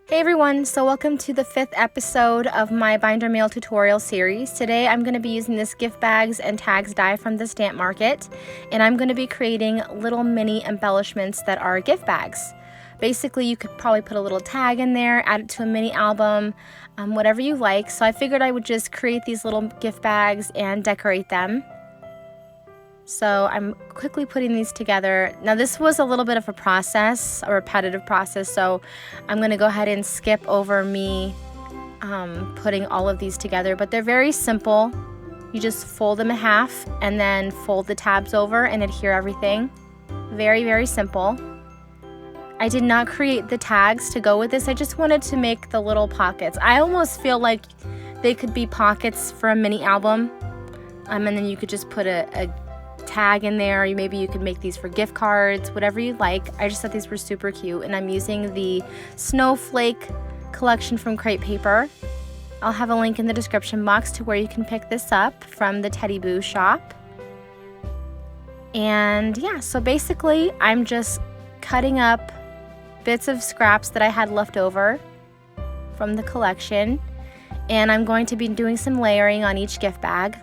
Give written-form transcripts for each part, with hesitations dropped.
Hey everyone, so welcome to the 5th episode of my binder mail tutorial series. Today I'm going to be using this gift bags and tags die from the stamp market, and I'm going to be creating little mini embellishments that are gift bags. Basically, you could probably put a little tag in there, add it to a mini album, whatever you like. So I figured I would just create these little gift bags and decorate them. So I'm quickly putting these together. Now this was a little bit of a process, a repetitive process, so I'm going to go ahead and skip over me putting all of these together, but they're very simple. You just fold them in half and then fold the tabs over and adhere everything. Very, very simple. I did not create the tags to go with this. I just wanted to make the little pockets. I almost feel like they could be pockets for a mini album, and then you could just put a tag in there. Maybe you could make these for gift cards, whatever you like. I just thought these were super cute, and I'm using the Snowflake collection from Crepe Paper. I'll have a link in the description box to where you can pick this up from the Teddy Boo shop. And yeah, so basically I'm just cutting up bits of scraps that I had left over from the collection, and I'm going to be doing some layering on each gift bag.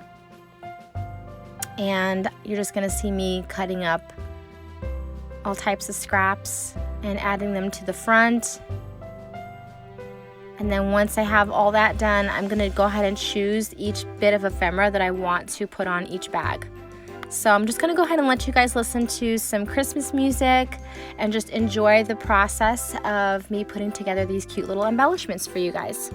And you're just going to see me cutting up all types of scraps and adding them to the front. And then once I have all that done, I'm going to go ahead and choose each bit of ephemera that I want to put on each bag. So I'm just going to go ahead and let you guys listen to some Christmas music and just enjoy the process of me putting together these cute little embellishments for you guys.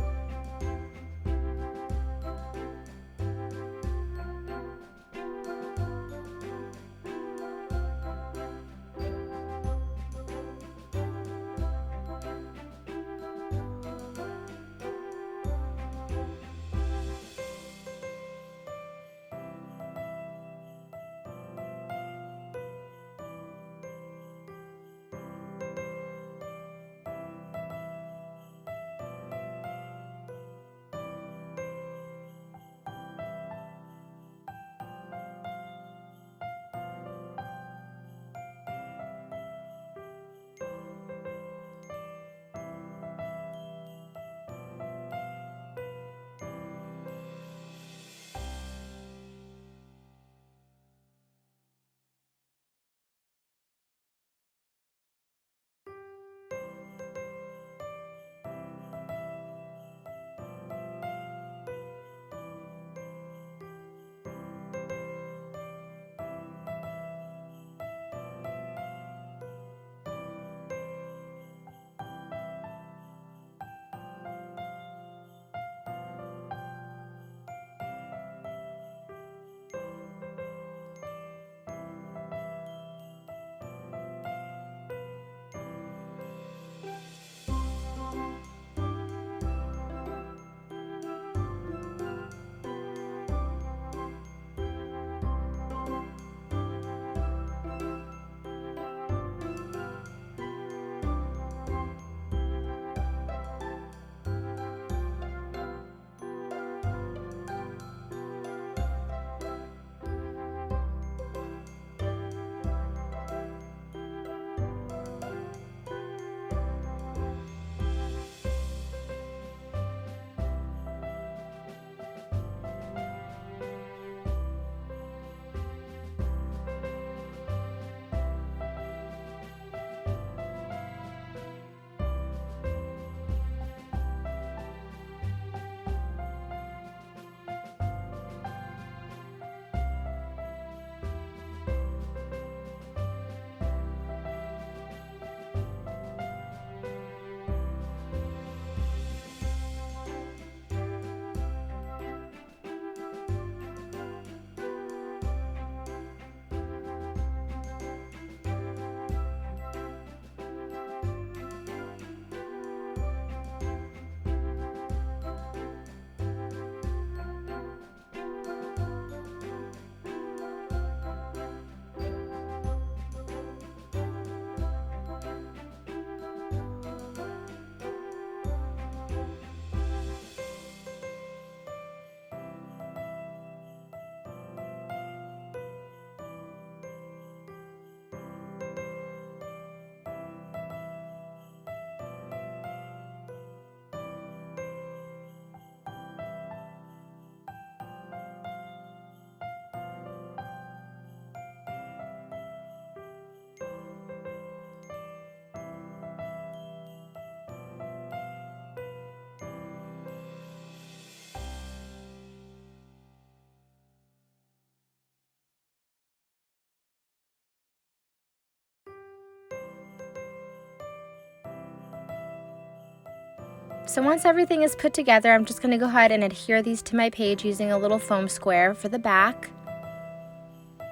So once everything is put together, I'm just going to go ahead and adhere these to my page using a little foam square for the back.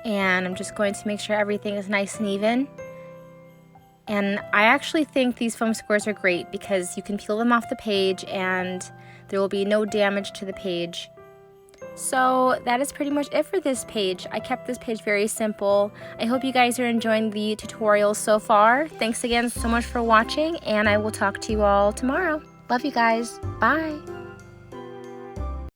And I'm just going to make sure everything is nice and even. And I actually think these foam squares are great because you can peel them off the page and there will be no damage to the page. So that is pretty much it for this page. I kept this page very simple. I hope you guys are enjoying the tutorials so far. Thanks again so much for watching, and I will talk to you all tomorrow. Love you guys. Bye.